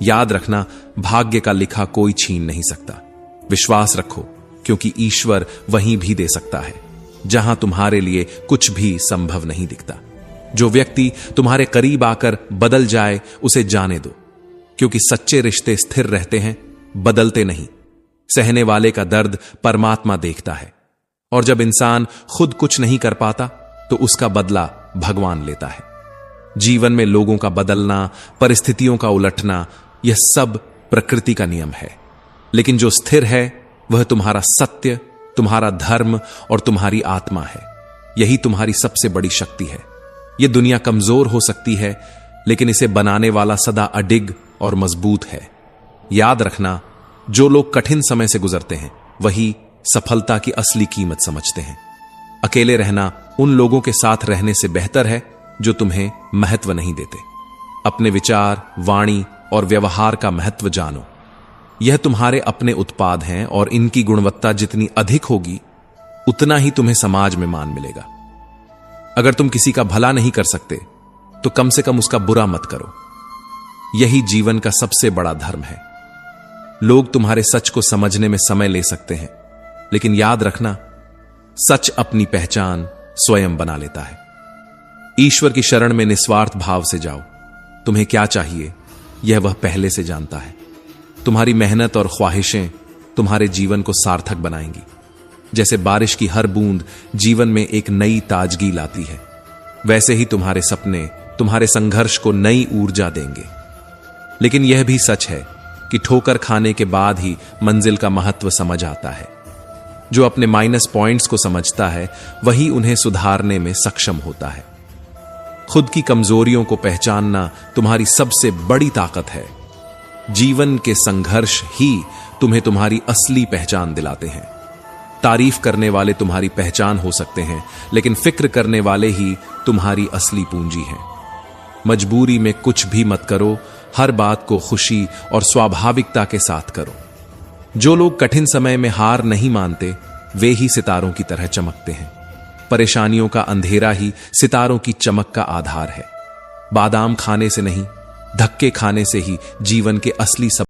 [SPEAKER 1] याद रखना, भाग्य का लिखा कोई छीन नहीं सकता। विश्वास रखो, क्योंकि ईश्वर वहीं भी दे सकता है जहां तुम्हारे लिए कुछ भी संभव नहीं दिखता। जो व्यक्ति तुम्हारे करीब आकर बदल जाए उसे जाने दो, क्योंकि सच्चे रिश्ते स्थिर रहते हैं, बदलते नहीं। सहने वाले का दर्द परमात्मा देखता है, और जब इंसान खुद कुछ नहीं कर पाता तो उसका बदला भगवान लेता है। जीवन में लोगों का बदलना, परिस्थितियों का उलटना, यह सब प्रकृति का नियम है। लेकिन जो स्थिर है वह तुम्हारा सत्य, तुम्हारा धर्म और तुम्हारी आत्मा है। यही तुम्हारी सबसे बड़ी शक्ति है। यह दुनिया कमजोर हो सकती है, लेकिन इसे बनाने वाला सदा अडिग और मजबूत है। याद रखना, जो लोग कठिन समय से गुजरते हैं वही सफलता की असली कीमत समझते हैं। अकेले रहना उन लोगों के साथ रहने से बेहतर है जो तुम्हें महत्व नहीं देते। अपने विचार, वाणी और व्यवहार का महत्व जानो। यह तुम्हारे अपने उत्पाद हैं और इनकी गुणवत्ता जितनी अधिक होगी उतना ही तुम्हें समाज में मान मिलेगा। अगर तुम किसी का भला नहीं कर सकते तो कम से कम उसका बुरा मत करो। यही जीवन का सबसे बड़ा धर्म है। लोग तुम्हारे सच को समझने में समय ले सकते हैं, लेकिन याद रखना, सच अपनी पहचान स्वयं बना लेता है। ईश्वर की शरण में निस्वार्थ भाव से जाओ। तुम्हें क्या चाहिए यह वह पहले से जानता है। तुम्हारी मेहनत और ख्वाहिशें तुम्हारे जीवन को सार्थक बनाएंगी। जैसे बारिश की हर बूंद जीवन में एक नई ताजगी लाती है, वैसे ही तुम्हारे सपने तुम्हारे संघर्ष को नई ऊर्जा देंगे। लेकिन यह भी सच है कि ठोकर खाने के बाद ही मंजिल का महत्व समझ आता है। जो अपने माइनस पॉइंट्स को समझता है वही उन्हें सुधारने में सक्षम होता है। खुद की कमजोरियों को पहचानना तुम्हारी सबसे बड़ी ताकत है। जीवन के संघर्ष ही तुम्हें तुम्हारी असली पहचान दिलाते हैं। तारीफ करने वाले तुम्हारी पहचान हो सकते हैं, लेकिन फिक्र करने वाले ही तुम्हारी असली पूंजी हैं। मजबूरी में कुछ भी मत करो, हर बात को खुशी और स्वाभाविकता के साथ करो। जो लोग कठिन समय में हार नहीं मानते, वे ही सितारों की तरह चमकते हैं। परेशानियों का अंधेरा ही सितारों की चमक का आधार है। बादाम खाने से नहीं, धक्के खाने से ही जीवन के असली